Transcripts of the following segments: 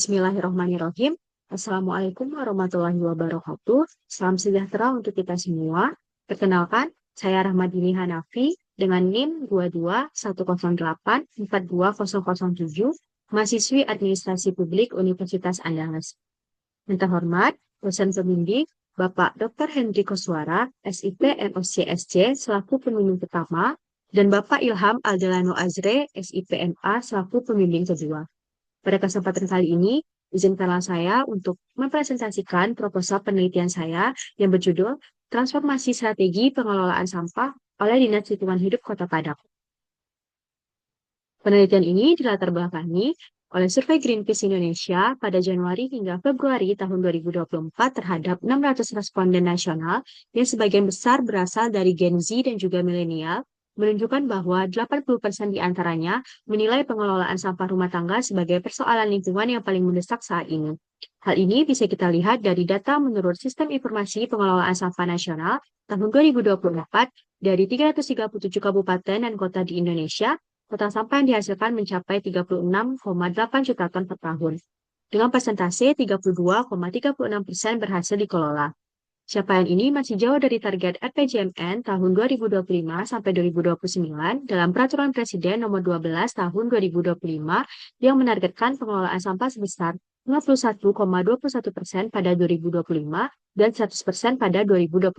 Bismillahirrahmanirrahim. Assalamualaikum warahmatullahi wabarakatuh. Salam sejahtera untuk kita semua. Perkenalkan, saya Rahmadini Hanafi dengan NIM 2210842007, mahasiswi Administrasi Publik Universitas Andalas. Yang terhormat, dosen pembimbing Bapak Dr. Henry Koswara, SIP MOCSC selaku pembimbing pertama, dan Bapak Ilham Aldelano Azre, SIP MA selaku pembimbing kedua. Pada kesempatan kali ini, izinkanlah saya untuk mempresentasikan proposal penelitian saya yang berjudul Transformasi Strategi Pengelolaan Sampah oleh Dinas Lingkungan Hidup Kota Padang. Penelitian ini dilatar belakangi oleh survei Greenpeace Indonesia pada Januari hingga Februari tahun 2024 terhadap 600 responden nasional yang sebagian besar berasal dari Gen Z dan juga milenial, menunjukkan bahwa 80% di antaranya menilai pengelolaan sampah rumah tangga sebagai persoalan lingkungan yang paling mendesak saat ini. Hal ini bisa kita lihat dari data menurut Sistem Informasi Pengelolaan Sampah Nasional tahun 2024 dari 337 kabupaten dan kota di Indonesia. Total sampah yang dihasilkan mencapai 36,8 juta ton per tahun. Dengan persentase 32,36% berhasil dikelola. Capaian ini masih jauh dari target RPJMN tahun 2025 sampai 2029 dalam Peraturan Presiden Nomor 12 Tahun 2025 yang menargetkan pengelolaan sampah sebesar 51,21% pada 2025 dan 100% pada 2029.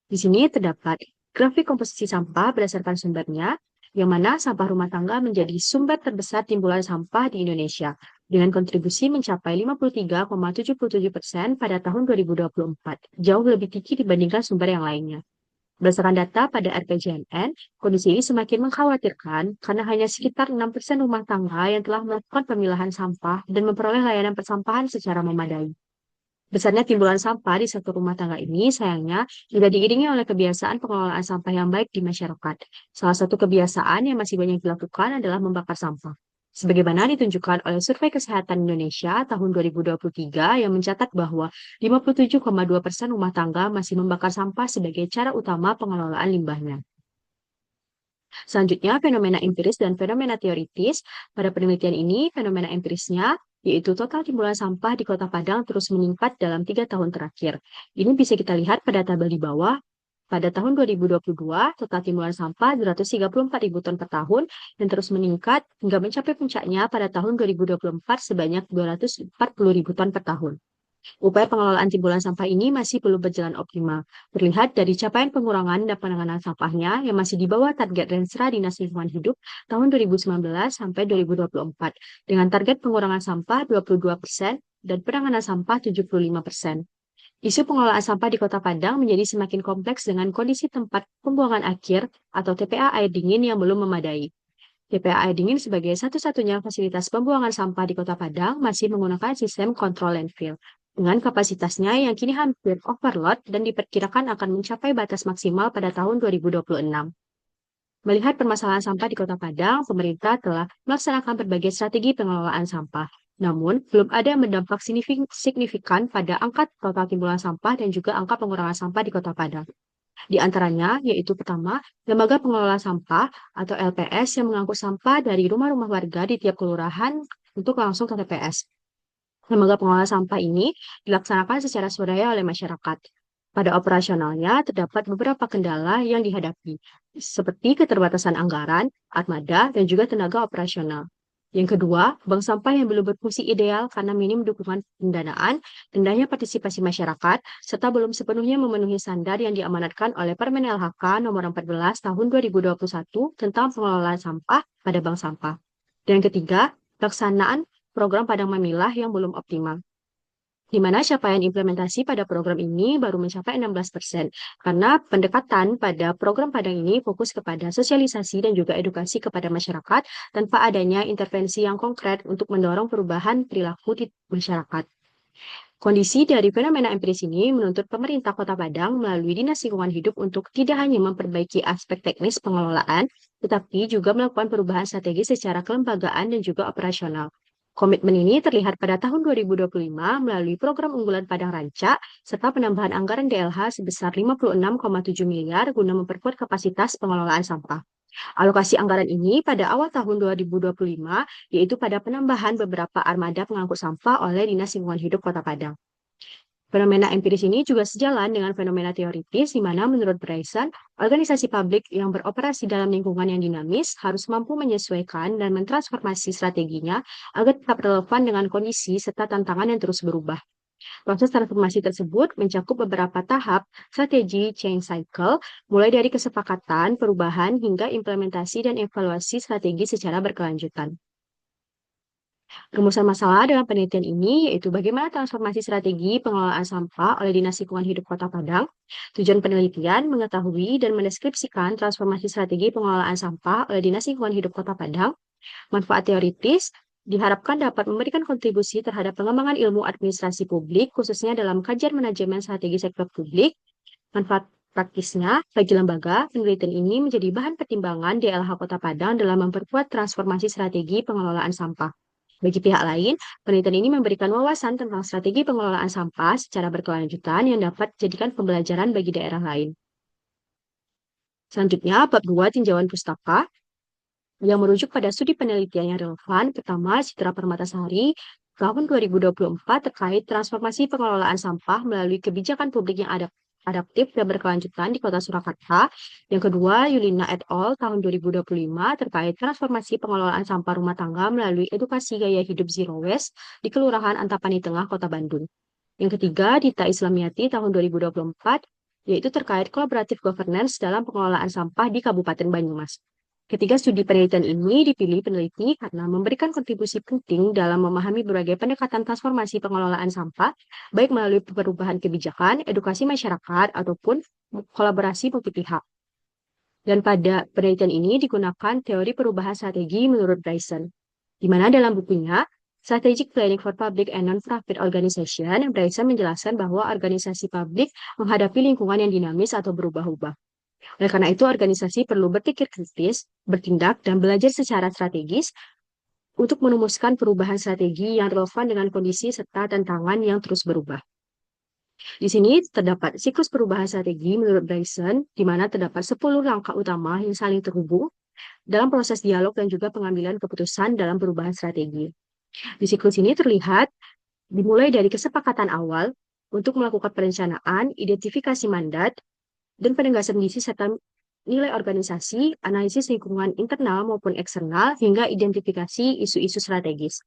Di sini terdapat grafik komposisi sampah berdasarkan sumbernya, yang mana sampah rumah tangga menjadi sumber terbesar timbulan sampah di Indonesia, dengan kontribusi mencapai 53,77% pada tahun 2024, jauh lebih tinggi dibandingkan sumber yang lainnya. Berdasarkan data pada RPJMN, kondisi ini semakin mengkhawatirkan karena hanya sekitar 6% rumah tangga yang telah melakukan pemilahan sampah dan memperoleh layanan persampahan secara memadai. Besarnya timbulan sampah di satu rumah tangga ini sayangnya juga diiringi oleh kebiasaan pengelolaan sampah yang baik di masyarakat. Salah satu kebiasaan yang masih banyak dilakukan adalah membakar sampah. Sebagaimana ditunjukkan oleh Survei Kesehatan Indonesia tahun 2023 yang mencatat bahwa 57,2% rumah tangga masih membakar sampah sebagai cara utama pengelolaan limbahnya. Selanjutnya, fenomena empiris dan fenomena teoritis. Pada penelitian ini, fenomena empirisnya yaitu total timbulan sampah di Kota Padang terus meningkat dalam 3 tahun terakhir. Ini bisa kita lihat pada tabel di bawah. Pada tahun 2022, total timbulan sampah 234.000 ton per tahun dan terus meningkat hingga mencapai puncaknya pada tahun 2024 sebanyak 240.000 ton per tahun. Upaya pengelolaan timbulan sampah ini masih belum berjalan optimal. Terlihat dari capaian pengurangan dan penanganan sampahnya yang masih di bawah target Renstra Dinas Lingkungan Hidup tahun 2019 sampai 2024 dengan target pengurangan sampah 22% dan penanganan sampah 75%. Isu pengelolaan sampah di Kota Padang menjadi semakin kompleks dengan kondisi tempat pembuangan akhir atau TPA air dingin yang belum memadai. TPA air dingin sebagai satu-satunya fasilitas pembuangan sampah di Kota Padang masih menggunakan sistem control landfill. Dengan kapasitasnya yang kini hampir overload dan diperkirakan akan mencapai batas maksimal pada tahun 2026. Melihat permasalahan sampah di Kota Padang, pemerintah telah melaksanakan berbagai strategi pengelolaan sampah. Namun, belum ada yang berdampak signifikan pada angka total timbulan sampah dan juga angka pengurangan sampah di Kota Padang. Di antaranya, yaitu pertama, Lembaga Pengelola Sampah atau LPS yang mengangkut sampah dari rumah-rumah warga di tiap kelurahan untuk langsung ke TPS. Lembaga pengelola sampah ini dilaksanakan secara swadaya oleh masyarakat. Pada operasionalnya, terdapat beberapa kendala yang dihadapi, seperti keterbatasan anggaran, armada, dan juga tenaga operasional. Yang kedua, bank sampah yang belum berfungsi ideal karena minim dukungan pendanaan, rendahnya partisipasi masyarakat, serta belum sepenuhnya memenuhi standar yang diamanatkan oleh Permen LHK Nomor 14 Tahun 2021 tentang pengelolaan sampah pada bank sampah. Dan yang ketiga, pelaksanaan program Padang Memilah yang belum optimal, di mana capaian implementasi pada program ini baru mencapai 16%, karena pendekatan pada program Padang ini fokus kepada sosialisasi dan juga edukasi kepada masyarakat tanpa adanya intervensi yang konkret untuk mendorong perubahan perilaku di masyarakat. Kondisi dari fenomena empiris ini menuntut pemerintah Kota Padang melalui Dinas Lingkungan Hidup untuk tidak hanya memperbaiki aspek teknis pengelolaan, tetapi juga melakukan perubahan strategi secara kelembagaan dan juga operasional. Komitmen ini terlihat pada tahun 2025 melalui program unggulan Padang Ranca serta penambahan anggaran DLH sebesar 56,7 miliar guna memperkuat kapasitas pengelolaan sampah. Alokasi anggaran ini pada awal tahun 2025 yaitu pada penambahan beberapa armada pengangkut sampah oleh Dinas Lingkungan Hidup Kota Padang. Fenomena empiris ini juga sejalan dengan fenomena teoritis di mana menurut Bryson, organisasi publik yang beroperasi dalam lingkungan yang dinamis harus mampu menyesuaikan dan mentransformasi strateginya agar tetap relevan dengan kondisi serta tantangan yang terus berubah. Proses transformasi tersebut mencakup beberapa tahap strategi change cycle, mulai dari kesepakatan, perubahan, hingga implementasi dan evaluasi strategi secara berkelanjutan. Rumusan masalah dalam penelitian ini yaitu bagaimana transformasi strategi pengelolaan sampah oleh Dinas Lingkungan Hidup Kota Padang. Tujuan penelitian mengetahui dan mendeskripsikan transformasi strategi pengelolaan sampah oleh Dinas Lingkungan Hidup Kota Padang. Manfaat teoritis diharapkan dapat memberikan kontribusi terhadap pengembangan ilmu administrasi publik, khususnya dalam kajian manajemen strategi sektor publik. Manfaat praktisnya, bagi lembaga, penelitian ini menjadi bahan pertimbangan DLH Kota Padang dalam memperkuat transformasi strategi pengelolaan sampah. Bagi pihak lain, penelitian ini memberikan wawasan tentang strategi pengelolaan sampah secara berkelanjutan yang dapat dijadikan pembelajaran bagi daerah lain. Selanjutnya, bab 2 tinjauan pustaka yang merujuk pada studi penelitian yang relevan. Pertama, Citra Permatasari tahun 2024 terkait transformasi pengelolaan sampah melalui kebijakan publik yang adaptif dan berkelanjutan di Kota Surakarta. Yang kedua, Yulina et al. Tahun 2025 terkait transformasi pengelolaan sampah rumah tangga melalui edukasi gaya hidup zero waste di Kelurahan Antapani Tengah, Kota Bandung. Yang ketiga, Dita Islamiati tahun 2024, yaitu terkait collaborative governance dalam pengelolaan sampah di Kabupaten Banyumas. Ketiga studi penelitian ini dipilih peneliti karena memberikan kontribusi penting dalam memahami berbagai pendekatan transformasi pengelolaan sampah, baik melalui perubahan kebijakan, edukasi masyarakat, ataupun kolaborasi multi pihak. Dan pada penelitian ini digunakan teori perubahan strategi menurut Bryson, di mana dalam bukunya Strategic Planning for Public and Non-Profit Organization, Bryson menjelaskan bahwa organisasi publik menghadapi lingkungan yang dinamis atau berubah-ubah. Oleh karena itu, organisasi perlu berpikir kritis, bertindak, dan belajar secara strategis untuk merumuskan perubahan strategi yang relevan dengan kondisi serta tantangan yang terus berubah. Di sini terdapat siklus perubahan strategi menurut Bryson, di mana terdapat 10 langkah utama yang saling terhubung dalam proses dialog dan juga pengambilan keputusan dalam perubahan strategi. Di siklus ini terlihat dimulai dari kesepakatan awal untuk melakukan perencanaan, identifikasi mandat, dan penegasan misi serta nilai organisasi, analisis lingkungan internal maupun eksternal, hingga identifikasi isu-isu strategis.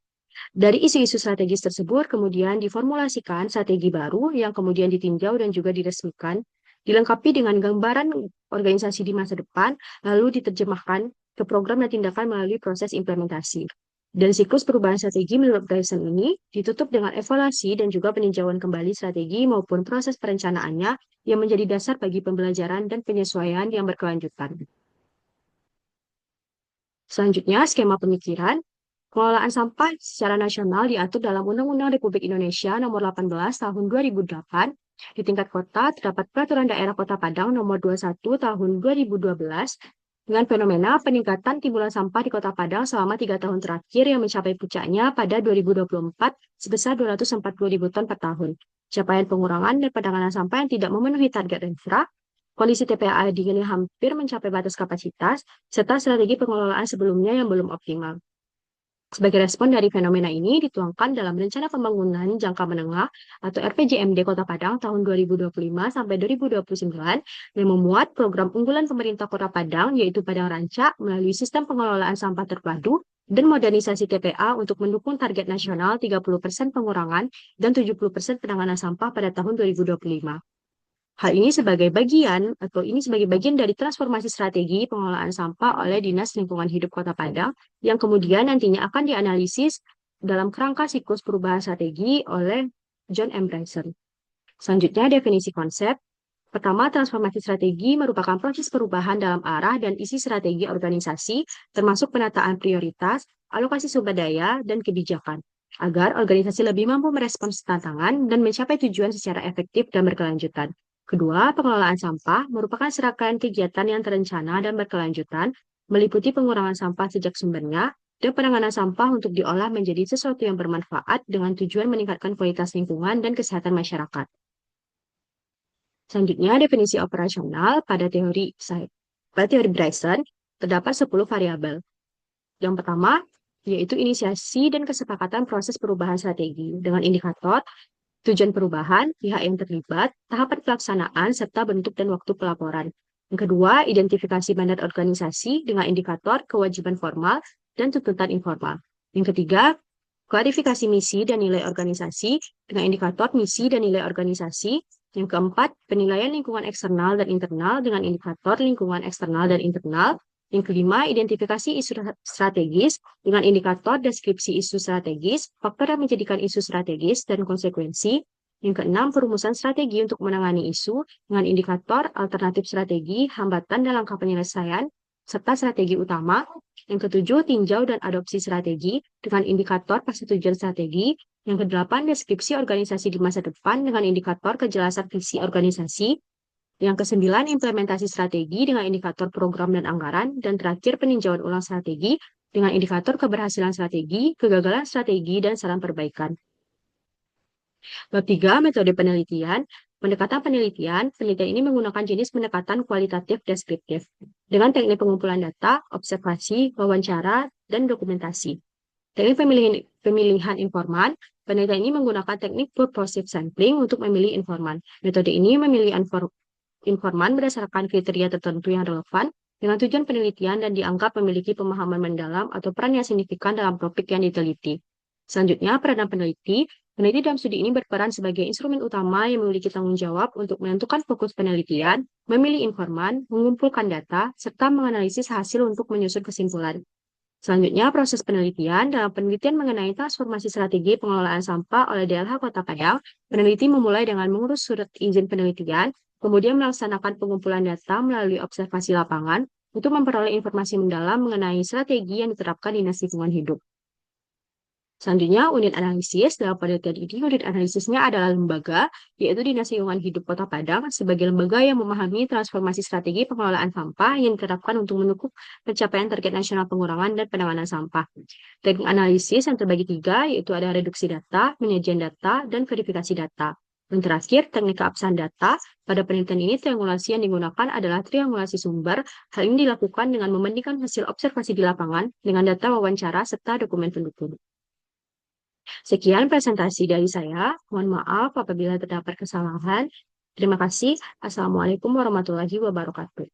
Dari isu-isu strategis tersebut kemudian diformulasikan strategi baru yang kemudian ditinjau dan juga diresmikan, dilengkapi dengan gambaran organisasi di masa depan, lalu diterjemahkan ke program dan tindakan melalui proses implementasi. Dan siklus perubahan strategi menurut Bryson ini ditutup dengan evaluasi dan juga peninjauan kembali strategi maupun proses perencanaannya yang menjadi dasar bagi pembelajaran dan penyesuaian yang berkelanjutan. Selanjutnya, skema pemikiran. Pengelolaan sampah secara nasional diatur dalam Undang-Undang Republik Indonesia Nomor 18 Tahun 2008. Di tingkat kota, terdapat Peraturan Daerah Kota Padang Nomor 21 Tahun 2012 dengan fenomena peningkatan timbulan sampah di Kota Padang selama 3 tahun terakhir yang mencapai puncaknya pada 2024 sebesar 240.000 ton per tahun. Capaian pengurangan dan penanganan sampah yang tidak memenuhi target infra, kondisi TPA dinilai hampir mencapai batas kapasitas, serta strategi pengelolaan sebelumnya yang belum optimal. Sebagai respon dari fenomena ini dituangkan dalam Rencana Pembangunan Jangka Menengah atau RPJMD Kota Padang tahun 2025 sampai 2029 yang memuat program unggulan pemerintah Kota Padang yaitu Padang Ranca melalui sistem pengelolaan sampah terpadu dan modernisasi TPA untuk mendukung target nasional 30% pengurangan dan 70% penanganan sampah pada tahun 2025. Hal ini sebagai bagian dari transformasi strategi pengelolaan sampah oleh Dinas Lingkungan Hidup Kota Padang yang kemudian nantinya akan dianalisis dalam kerangka siklus perubahan strategi oleh John M. Bryson. Selanjutnya, definisi konsep. Pertama, transformasi strategi merupakan proses perubahan dalam arah dan isi strategi organisasi, termasuk penataan prioritas, alokasi sumber daya, dan kebijakan, agar organisasi lebih mampu merespons tantangan dan mencapai tujuan secara efektif dan berkelanjutan. Kedua, pengelolaan sampah merupakan serangkaian kegiatan yang terencana dan berkelanjutan, meliputi pengurangan sampah sejak sumbernya, dan penanganan sampah untuk diolah menjadi sesuatu yang bermanfaat dengan tujuan meningkatkan kualitas lingkungan dan kesehatan masyarakat. Selanjutnya, definisi operasional pada teori Bryson. Terdapat 10 variabel. Yang pertama, yaitu inisiasi dan kesepakatan proses perubahan strategi dengan indikator tujuan perubahan, pihak yang terlibat, tahapan pelaksanaan, serta bentuk dan waktu pelaporan. Yang kedua, identifikasi mandat organisasi dengan indikator kewajiban formal dan tuntutan informal. Yang ketiga, klarifikasi misi dan nilai organisasi dengan indikator misi dan nilai organisasi. Yang keempat, penilaian lingkungan eksternal dan internal dengan indikator lingkungan eksternal dan internal. Yang kelima, identifikasi isu strategis dengan indikator deskripsi isu strategis, faktor yang menjadikan isu strategis, dan konsekuensi. Yang keenam, perumusan strategi untuk menangani isu dengan indikator alternatif strategi, hambatan dan langkah penyelesaian, serta strategi utama. Yang ketujuh, tinjau dan adopsi strategi dengan indikator fase tujuan strategi. Yang kedelapan, deskripsi organisasi di masa depan dengan indikator kejelasan visi organisasi. Yang kesembilan, implementasi strategi dengan indikator program dan anggaran. Dan terakhir, peninjauan ulang strategi dengan indikator keberhasilan strategi, kegagalan strategi, dan saran perbaikan. Bab 3, metode penelitian. Pendekatan penelitian ini menggunakan jenis pendekatan kualitatif deskriptif dengan teknik pengumpulan data, observasi, wawancara, dan dokumentasi. Teknik pemilihan informan, penelitian ini menggunakan teknik purposive sampling untuk memilih informan. Metode ini memilih informan berdasarkan kriteria tertentu yang relevan dengan tujuan penelitian dan dianggap memiliki pemahaman mendalam atau peran yang signifikan dalam topik yang diteliti. Selanjutnya, peranan peneliti. Peneliti dalam studi ini berperan sebagai instrumen utama yang memiliki tanggung jawab untuk menentukan fokus penelitian, memilih informan, mengumpulkan data, serta menganalisis hasil untuk menyusun kesimpulan. Selanjutnya, proses penelitian. Dalam penelitian mengenai transformasi strategi pengelolaan sampah oleh DLH Kota Padang, peneliti memulai dengan mengurus surat izin penelitian, kemudian melaksanakan pengumpulan data melalui observasi lapangan untuk memperoleh informasi mendalam mengenai strategi yang diterapkan di Dinas Lingkungan Hidup. Selanjutnya, unit analisis. Dalam penelitian ini, unit analisisnya adalah lembaga, yaitu Dinas Lingkungan Hidup Kota Padang, sebagai lembaga yang memahami transformasi strategi pengelolaan sampah yang diterapkan untuk mendukung pencapaian target nasional pengurangan dan penanganan sampah. Teknik analisis yang terbagi 3, yaitu ada reduksi data, penyajian data, dan verifikasi data. Dan terakhir, teknik keabsahan data. Pada penelitian ini, triangulasi yang digunakan adalah triangulasi sumber. Hal ini dilakukan dengan membandingkan hasil observasi di lapangan dengan data wawancara serta dokumen pendukung. Sekian presentasi dari saya. Mohon maaf apabila terdapat kesalahan. Terima kasih. Assalamualaikum warahmatullahi wabarakatuh.